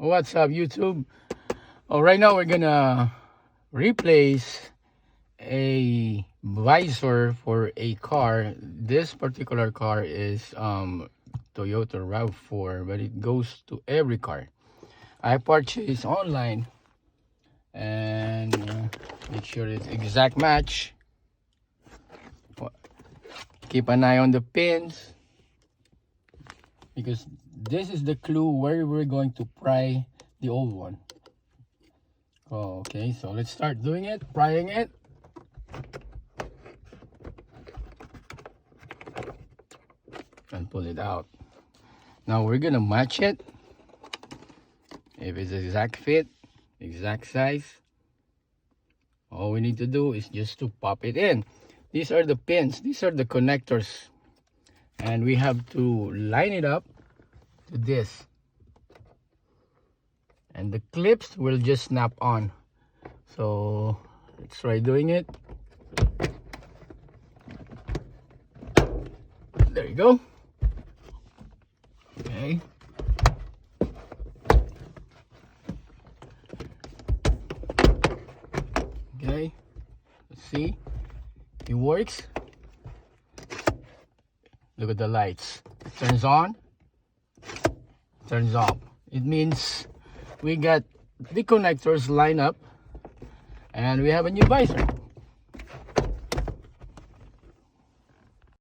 What's up, YouTube? Right now we're gonna replace a visor for a car. This particular car is Toyota RAV4, but it goes to every car. I purchased online and make sure it's exact match. Keep an eye on the pins, because this is the clue where we're going to pry the old one. Okay, so let's start doing it, prying it. And pull it out. Now we're gonna match it. If it's exact fit, exact size, all we need to do is just to pop it in. These are the pins, these are the connectors, and we have to line it up to this, and the clips will just snap on. So let's try doing it. There you go. Okay. Okay, let's see. It works. Look at the lights. It turns on, turns off. It means we got the connectors lined up and we have a new visor.